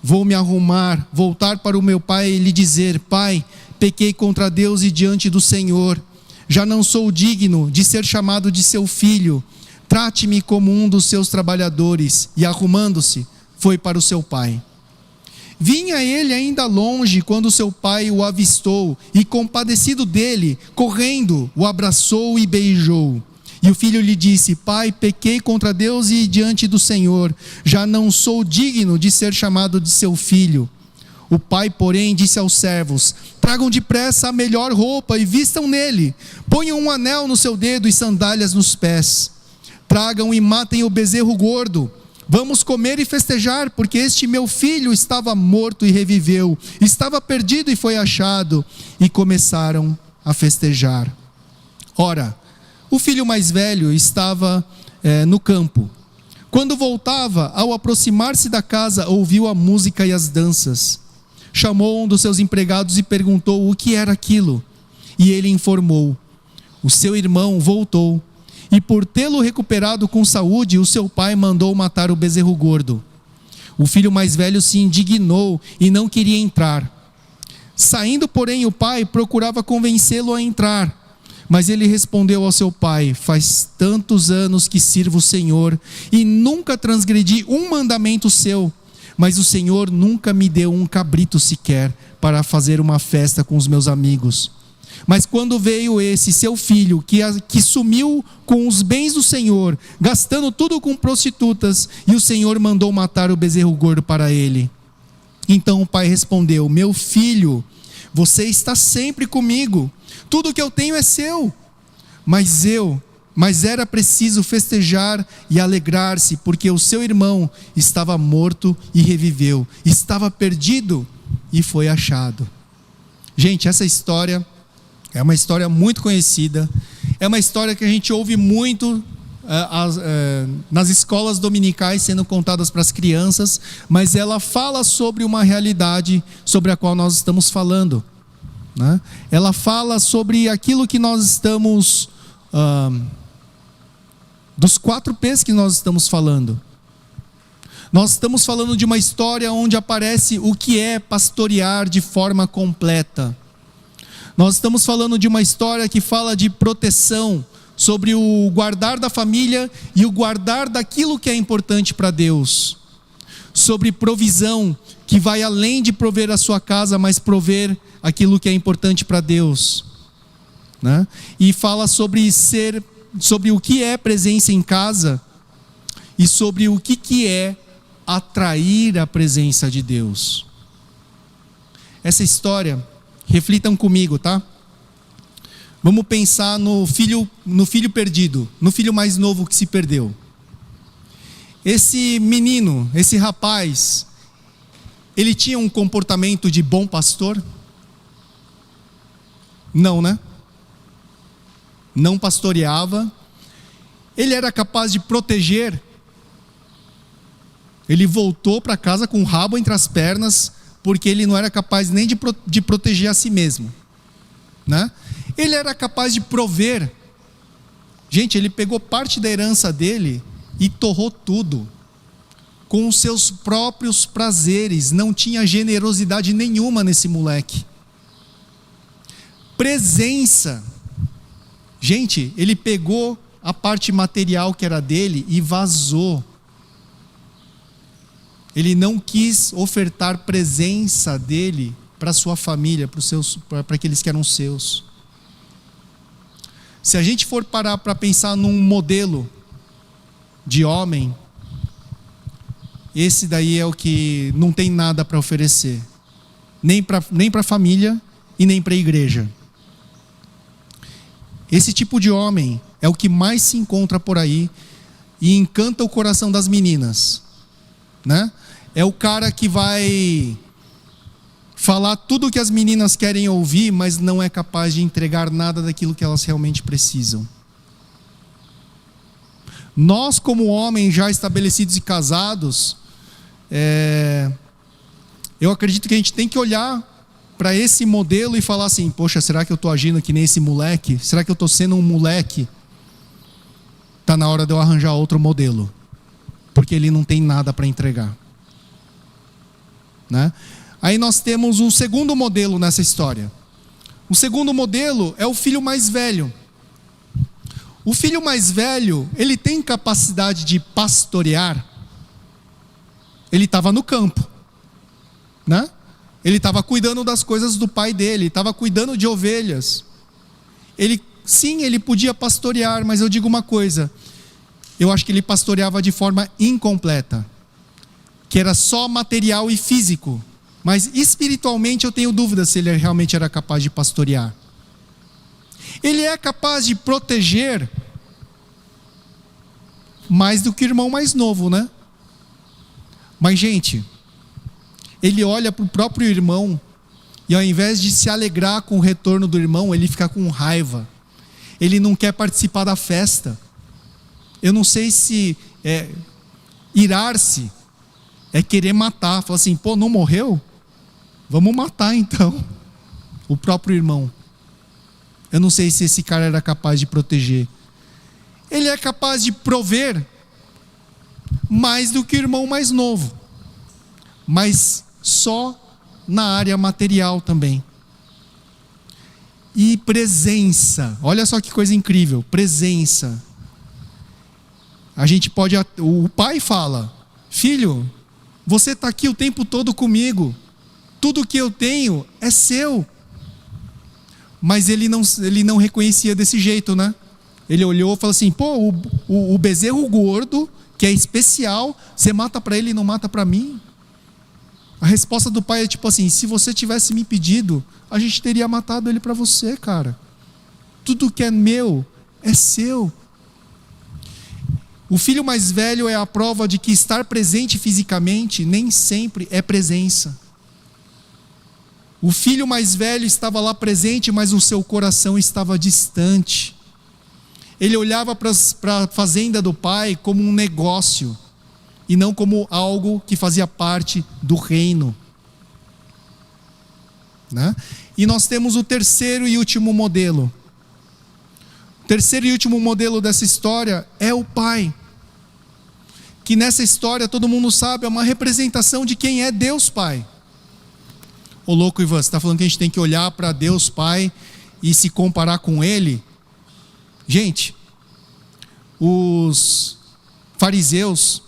Vou me arrumar, voltar para o meu pai e lhe dizer: Pai, pequei contra Deus e diante do Senhor. Já não sou digno de ser chamado de seu filho. Trate-me como um dos seus trabalhadores. E arrumando-se, foi para o seu pai. Vinha ele ainda longe quando seu pai o avistou, e compadecido dele, correndo, o abraçou e beijou. E o filho lhe disse: pai, pequei contra Deus e diante do Senhor, já não sou digno de ser chamado de seu filho. O pai, porém, disse aos servos: tragam depressa a melhor roupa e vistam nele, ponham um anel no seu dedo e sandálias nos pés. Tragam e matem o bezerro gordo. Vamos comer e festejar, porque este meu filho estava morto e reviveu, estava perdido e foi achado. E começaram a festejar. Ora, o filho mais velho estava no campo. Quando voltava, ao aproximar-se da casa, ouviu a música e as danças. Chamou um dos seus empregados e perguntou o que era aquilo. E ele informou: o seu irmão voltou, e por tê-lo recuperado com saúde, o seu pai mandou matar o bezerro gordo. O filho mais velho se indignou e não queria entrar. Saindo, porém, o pai procurava convencê-lo a entrar. Mas ele respondeu ao seu pai: faz tantos anos que sirvo o Senhor e nunca transgredi um mandamento seu, mas o Senhor nunca me deu um cabrito sequer para fazer uma festa com os meus amigos. Mas quando veio esse seu filho, que sumiu com os bens do Senhor, gastando tudo com prostitutas, e o Senhor mandou matar o bezerro gordo para ele. Então o pai respondeu: meu filho, você está sempre comigo, tudo que eu tenho é seu. Mas era preciso festejar e alegrar-se, porque o seu irmão estava morto e reviveu, estava perdido e foi achado. Gente, essa história é uma história muito conhecida, é uma história que a gente ouve muito nas escolas dominicais sendo contadas para as crianças, mas ela fala sobre uma realidade sobre a qual nós estamos falando, né? Ela fala sobre aquilo que nós estamos, dos 4 P's que nós estamos falando. Nós estamos falando de uma história onde aparece o que é pastorear de forma completa. Nós estamos falando de uma história que fala de proteção, sobre o guardar da família e o guardar daquilo que é importante para Deus. Sobre provisão, que vai além de prover a sua casa, mas prover aquilo que é importante para Deus, né? E fala sobre o que é presença em casa e sobre o que é atrair a presença de Deus. Essa história, reflitam comigo, tá? Vamos pensar no filho perdido, no filho mais novo que se perdeu. Esse menino, esse rapaz, ele tinha um comportamento de bom pastor? Não, né? Não pastoreava. Ele era capaz de proteger. Ele voltou para casa com o rabo entre as pernas, porque ele não era capaz nem de proteger a si mesmo, né? Ele era capaz de prover. Gente, ele pegou parte da herança dele e torrou tudo, com os seus próprios prazeres. Não tinha generosidade nenhuma nesse moleque. Presença. Gente, ele pegou a parte material que era dele e vazou. Ele não quis ofertar presença dele para sua família, para aqueles que eram seus. Se a gente for parar para pensar num modelo de homem, esse daí é o que não tem nada para oferecer, nem para a família e nem para a igreja. Esse tipo de homem é o que mais se encontra por aí e encanta o coração das meninas, né? É o cara que vai falar tudo o que as meninas querem ouvir, mas não é capaz de entregar nada daquilo que elas realmente precisam. Nós, como homens já estabelecidos e casados, eu acredito que a gente tem que olhar para esse modelo e falar assim: poxa, será que eu estou agindo que nem esse moleque? Será que eu estou sendo um moleque? Está na hora de eu arranjar outro modelo, porque ele não tem nada para entregar, né? Aí nós temos um segundo modelo nessa história. O segundo modelo é o filho mais velho. O filho mais velho, ele tem capacidade de pastorear. Ele estava no campo, né? Ele estava cuidando das coisas do pai dele, estava cuidando de ovelhas. Ele sim, ele podia pastorear, mas eu digo uma coisa, eu acho que ele pastoreava de forma incompleta, que era só material e físico, mas espiritualmente eu tenho dúvida se ele realmente era capaz de pastorear. Ele é capaz de proteger mais do que o irmão mais novo, né? Mas, gente, ele olha para o próprio irmão e ao invés de se alegrar com o retorno do irmão, ele fica com raiva. Ele não quer participar da festa. Eu não sei se irar-se é querer matar. Fala assim, pô, não morreu? Vamos matar então o próprio irmão. Eu não sei se esse cara era capaz de proteger. Ele é capaz de prover mais do que o irmão mais novo, mas só na área material também. E presença, olha só que coisa incrível, presença. A gente pode, o pai fala, filho, você está aqui o tempo todo comigo, tudo que eu tenho é seu. Mas ele não reconhecia desse jeito, né? Ele olhou e falou assim, pô, o bezerro gordo, que é especial, você mata para ele e não mata para mim? A resposta do pai é tipo assim, se você tivesse me pedido, a gente teria matado ele para você, cara. Tudo que é meu é seu. O filho mais velho é a prova de que estar presente fisicamente nem sempre é presença. O filho mais velho estava lá presente, mas o seu coração estava distante. Ele olhava para a fazenda do pai como um negócio, e não como algo que fazia parte do reino. Né? E nós temos o terceiro e último modelo. O terceiro e último modelo dessa história é o pai. Que nessa história, todo mundo sabe, é uma representação de quem é Deus Pai. Ô louco, Ivan, você está falando que a gente tem que olhar para Deus Pai e se comparar com Ele? Gente, os fariseus,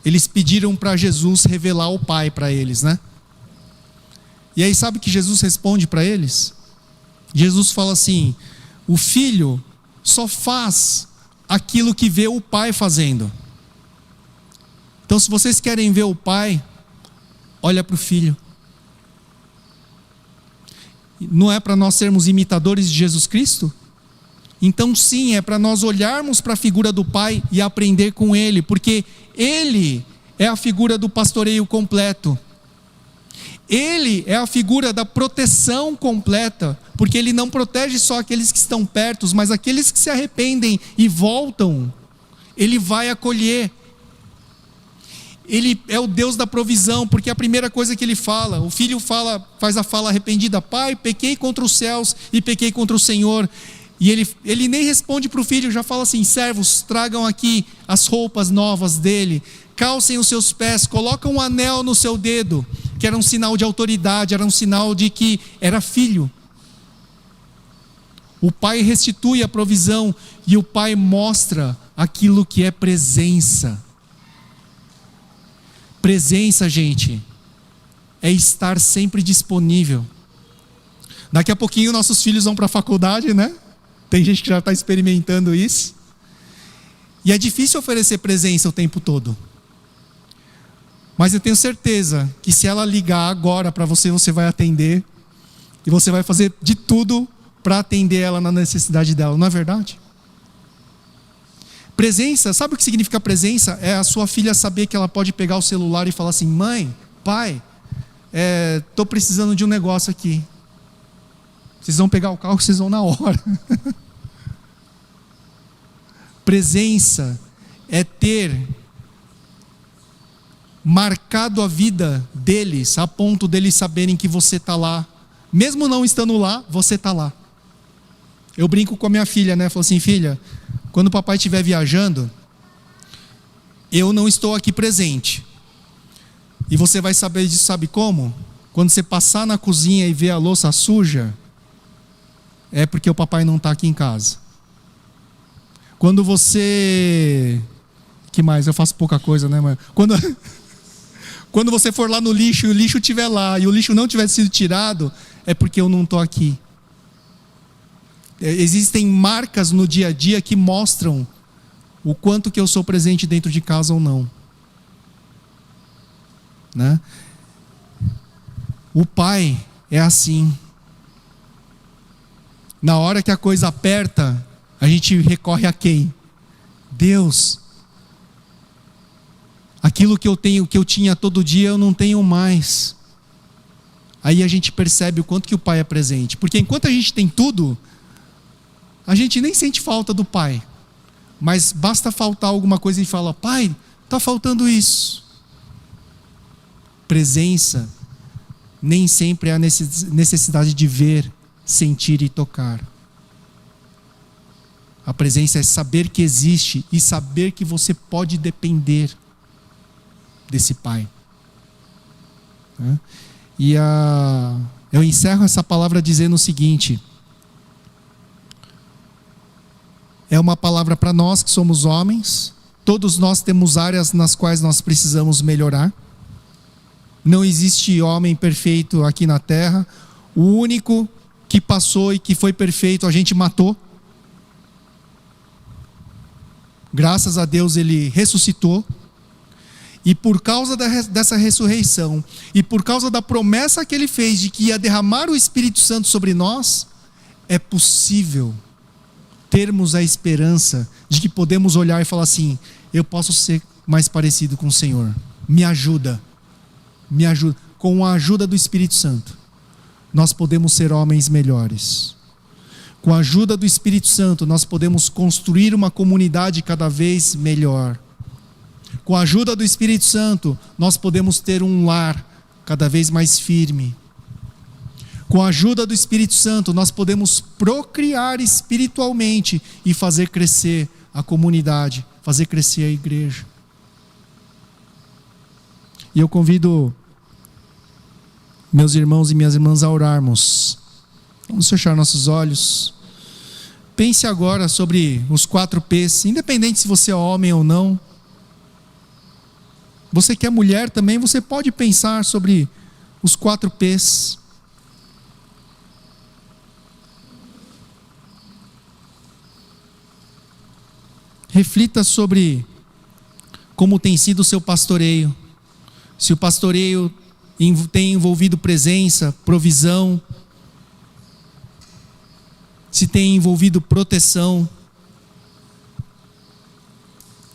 eles pediram para Jesus revelar o Pai para eles, né? E aí sabe o que Jesus responde para eles? Jesus fala assim, o filho só faz aquilo que vê o Pai fazendo. Então se vocês querem ver o Pai, olha para o filho. Não é para nós sermos imitadores de Jesus Cristo? Então sim, é para nós olharmos para a figura do Pai e aprender com Ele, porque Ele é a figura do pastoreio completo. Ele é a figura da proteção completa, porque Ele não protege só aqueles que estão perto, mas aqueles que se arrependem e voltam, Ele vai acolher. Ele é o Deus da provisão, porque a primeira coisa que ele fala, o filho faz a fala arrependida, pai, pequei contra os céus e pequei contra o Senhor. E ele nem responde para o filho, já fala assim, servos, tragam aqui as roupas novas dele, calcem os seus pés, colocam um anel no seu dedo, que era um sinal de autoridade, era um sinal de que era filho. O pai restitui a provisão e o pai mostra aquilo que é presença. Presença, gente, é estar sempre disponível. Daqui a pouquinho nossos filhos vão para a faculdade, né? Tem gente que já está experimentando isso. E é difícil oferecer presença o tempo todo. Mas eu tenho certeza que se ela ligar agora para você, você vai atender. E você vai fazer de tudo para atender ela na necessidade dela, não é verdade? Presença, sabe o que significa presença? É a sua filha saber que ela pode pegar o celular e falar assim, mãe, pai, estou precisando de um negócio aqui. Vocês vão pegar o carro, vocês vão na hora. Presença é ter marcado a vida deles, a ponto deles saberem que você está lá. Mesmo não estando lá, você está lá. Eu brinco com a minha filha, né? Falo assim, filha, quando o papai estiver viajando, eu não estou aqui presente. E você vai saber disso, sabe como? Quando você passar na cozinha e ver a louça suja, é porque o papai não está aqui em casa. Quando você... que mais? Eu faço pouca coisa, né? Mas quando você for lá no lixo e o lixo estiver lá e o lixo não tiver sido tirado, é porque eu não estou aqui. existem marcas no dia a dia que mostram o quanto que eu sou presente dentro de casa ou não, né? O pai é assim. Na hora que a coisa aperta, a gente recorre a quem? Deus. Aquilo que eu tinha todo dia, eu não tenho mais. Aí a gente percebe o quanto que o pai é presente. Porque enquanto a gente tem tudo, a gente nem sente falta do pai. Mas basta faltar alguma coisa e fala: pai, está faltando isso. Presença nem sempre é a necessidade de ver, sentir e tocar. A presença é saber que existe e saber que você pode depender desse pai. E eu encerro essa palavra dizendo o seguinte: é uma palavra para nós que somos homens. Todos nós temos áreas nas quais nós precisamos melhorar. Não existe homem perfeito aqui na terra. O único que passou e que foi perfeito, a gente matou. Graças a Deus ele ressuscitou. E por causa dessa ressurreição, e por causa da promessa que ele fez de que ia derramar o Espírito Santo sobre nós, é possível termos a esperança de que podemos olhar e falar assim: eu posso ser mais parecido com o Senhor. Me ajuda. Me ajuda. Com a ajuda do Espírito Santo, nós podemos ser homens melhores. Com a ajuda do Espírito Santo, nós podemos construir uma comunidade cada vez melhor. Com a ajuda do Espírito Santo, nós podemos ter um lar cada vez mais firme. Com a ajuda do Espírito Santo, nós podemos procriar espiritualmente e fazer crescer a comunidade, fazer crescer a igreja. E eu convido meus irmãos e minhas irmãs a orarmos. Vamos fechar nossos olhos. Pense agora sobre os 4 P's, independente se você é homem ou não. Você que é mulher também, você pode pensar sobre os 4 P's. Reflita sobre como tem sido o seu pastoreio. Se o pastoreio tem envolvido presença, provisão, se tem envolvido proteção.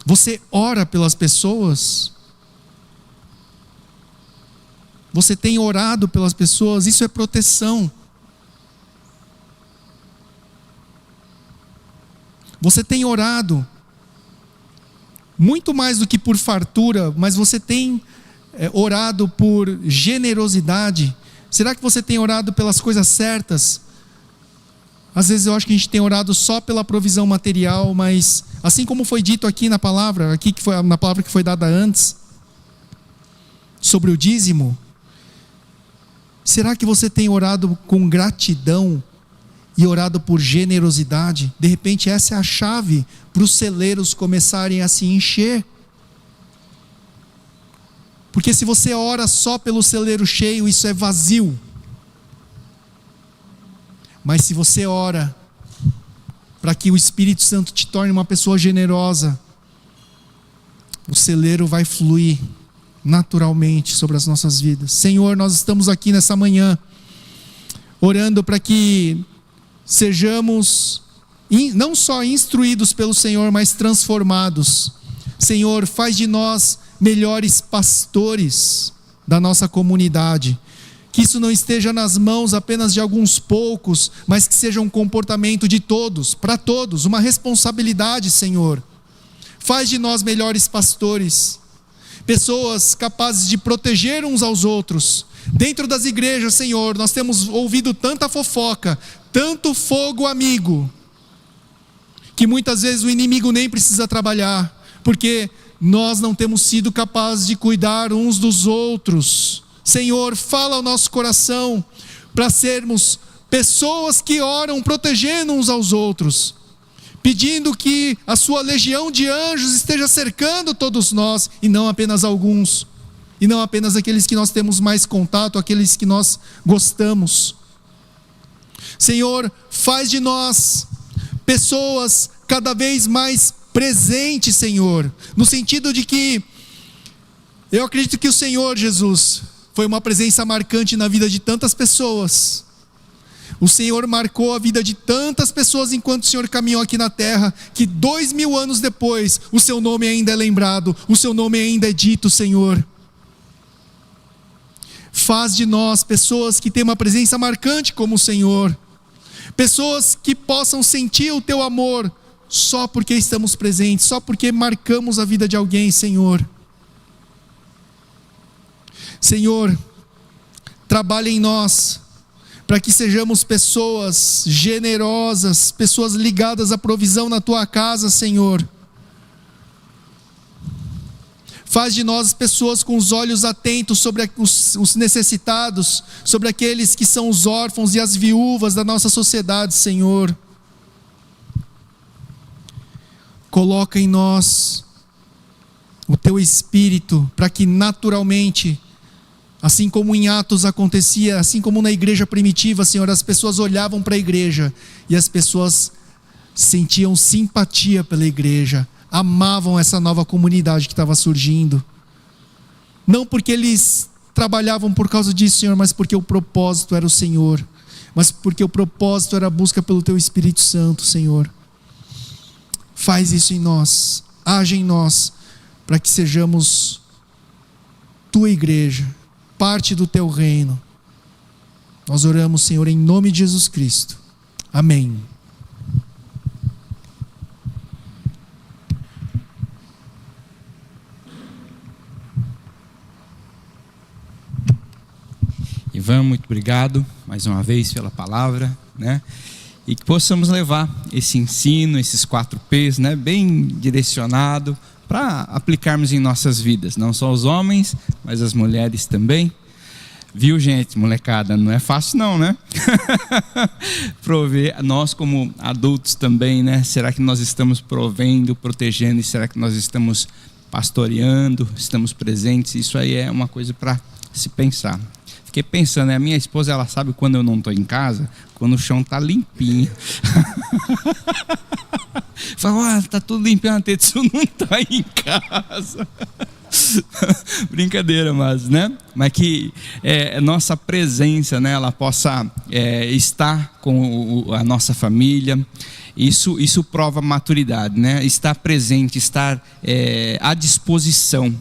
Você ora pelas pessoas? Você tem orado pelas pessoas? Isso é proteção. Você tem orado muito mais do que por fartura, mas você tem orado por generosidade? Será que você tem orado pelas coisas certas? Às vezes eu acho que a gente tem orado só pela provisão material, mas assim como foi dito aqui na palavra, na palavra que foi dada antes, sobre o dízimo, será que você tem orado com gratidão e orado por generosidade? De repente essa é a chave para os celeiros começarem a se encher. Porque se você ora só pelo celeiro cheio, isso é vazio. Mas se você ora para que o Espírito Santo te torne uma pessoa generosa, o celeiro vai fluir naturalmente sobre as nossas vidas. Senhor, nós estamos aqui nessa manhã orando para que sejamos não só instruídos pelo Senhor, mas transformados. Senhor, faz de nós melhores pastores da nossa comunidade. Que isso não esteja nas mãos apenas de alguns poucos, mas que seja um comportamento de todos, para todos, uma responsabilidade, Senhor. Faz de nós melhores pastores, pessoas capazes de proteger uns aos outros. Dentro das igrejas, Senhor, nós temos ouvido tanta fofoca, tanto fogo amigo, que muitas vezes o inimigo nem precisa trabalhar, porque nós não temos sido capazes de cuidar uns dos outros. Senhor, fala ao nosso coração para sermos pessoas que oram protegendo uns aos outros, pedindo que a sua legião de anjos esteja cercando todos nós, e não apenas alguns, e não apenas aqueles que nós temos mais contato, aqueles que nós gostamos. Senhor, faz de nós pessoas cada vez mais presentes, Senhor, no sentido de que eu acredito que o Senhor Jesus foi uma presença marcante na vida de tantas pessoas. O Senhor marcou a vida de tantas pessoas enquanto o Senhor caminhou aqui na terra, que 2000 anos depois, o seu nome ainda é lembrado, o seu nome ainda é dito, Senhor. Faz de nós pessoas que têm uma presença marcante como o Senhor, pessoas que possam sentir o teu amor só porque estamos presentes, só porque marcamos a vida de alguém, Senhor. Senhor, trabalha em nós, para que sejamos pessoas generosas, pessoas ligadas à provisão na tua casa, Senhor. Faz de nós pessoas com os olhos atentos sobre os necessitados, sobre aqueles que são os órfãos e as viúvas da nossa sociedade, Senhor. Coloca em nós o teu Espírito, para que naturalmente, assim como em Atos acontecia, assim como na igreja primitiva, Senhor, as pessoas olhavam para a igreja e as pessoas sentiam simpatia pela igreja, amavam essa nova comunidade que estava surgindo. Não porque eles trabalhavam por causa disso, Senhor, mas porque o propósito era o Senhor, mas porque o propósito era a busca pelo teu Espírito Santo, Senhor. Faz isso em nós, age em nós, para que sejamos tua igreja, parte do teu reino. Nós oramos, Senhor, em nome de Jesus Cristo. Amém. Ivan, muito obrigado mais uma vez pela palavra, né? E que possamos levar esse ensino, esses 4 P's, né, bem direcionado, para aplicarmos em nossas vidas, não só os homens, mas as mulheres também. Viu, gente, molecada, não é fácil não, né? Prover, nós como adultos também, né? Será que nós estamos provendo, protegendo, e será que nós estamos pastoreando, estamos presentes? Isso aí é uma coisa para se pensar. Fiquei pensando, né? A minha esposa, ela sabe quando eu não estou em casa, quando o chão está limpinho. Fala, tá tudo limpinho, Tetsu não está em casa. Brincadeira, né? Mas que nossa presença, né, ela possa estar com a nossa família. Isso prova maturidade, né? Estar presente, estar à disposição.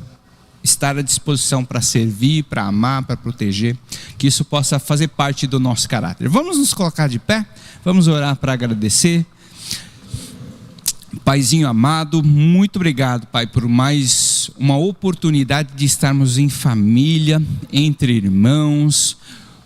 Estar à disposição para servir, para amar, para proteger, que isso possa fazer parte do nosso caráter. Vamos nos colocar de pé, vamos orar para agradecer. Paizinho amado, muito obrigado, Pai, por mais uma oportunidade de estarmos em família, entre irmãos,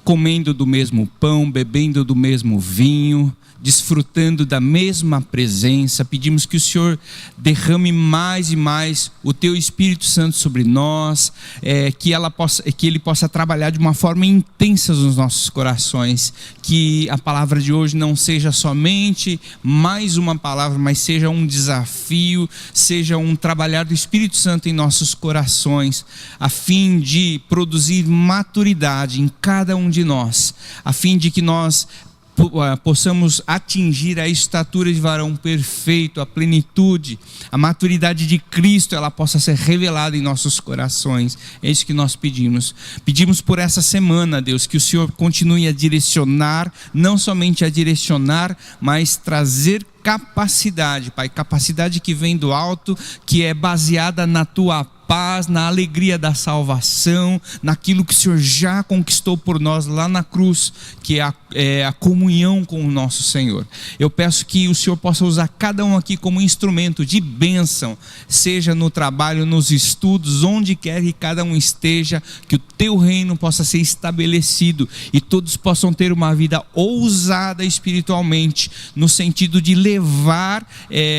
comendo do mesmo pão, bebendo do mesmo vinho, desfrutando da mesma presença. Pedimos que o Senhor derrame mais e mais o Teu Espírito Santo sobre nós, que Ele possa trabalhar de uma forma intensa nos nossos corações, que a palavra de hoje não seja somente mais uma palavra, mas seja um desafio, seja um trabalhar do Espírito Santo em nossos corações, a fim de produzir maturidade em cada um de nós, a fim de que nós possamos atingir a estatura de varão perfeito, a plenitude, a maturidade de Cristo, ela possa ser revelada em nossos corações. É isso que nós pedimos. Pedimos por essa semana, Deus, que o Senhor continue a direcionar, não somente a direcionar, mas trazer capacidade, Pai, capacidade que vem do alto, que é baseada na Tua paz, na alegria da salvação, naquilo que o Senhor já conquistou por nós lá na cruz, que é a comunhão com o nosso Senhor. Eu peço que o Senhor possa usar cada um aqui como instrumento de bênção, seja no trabalho, nos estudos, onde quer que cada um esteja, que o Teu reino possa ser estabelecido e todos possam ter uma vida ousada espiritualmente, no sentido de levar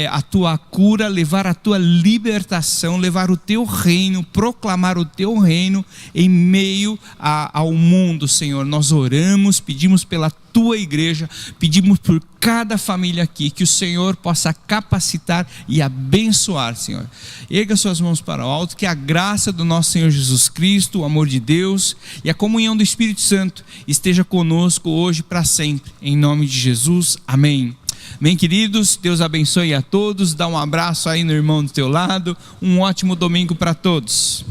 a tua cura, levar a tua libertação, levar o teu reino, proclamar o teu reino em meio ao mundo, Senhor. Nós oramos, pedimos pela tua igreja, pedimos por cada família aqui, que o Senhor possa capacitar e abençoar, Senhor. Erga suas mãos para o alto, que a graça do nosso Senhor Jesus Cristo, o amor de Deus e a comunhão do Espírito Santo esteja conosco hoje e para sempre, em nome de Jesus, amém. Bem, queridos, Deus abençoe a todos, dá um abraço aí no irmão do teu lado, um ótimo domingo para todos.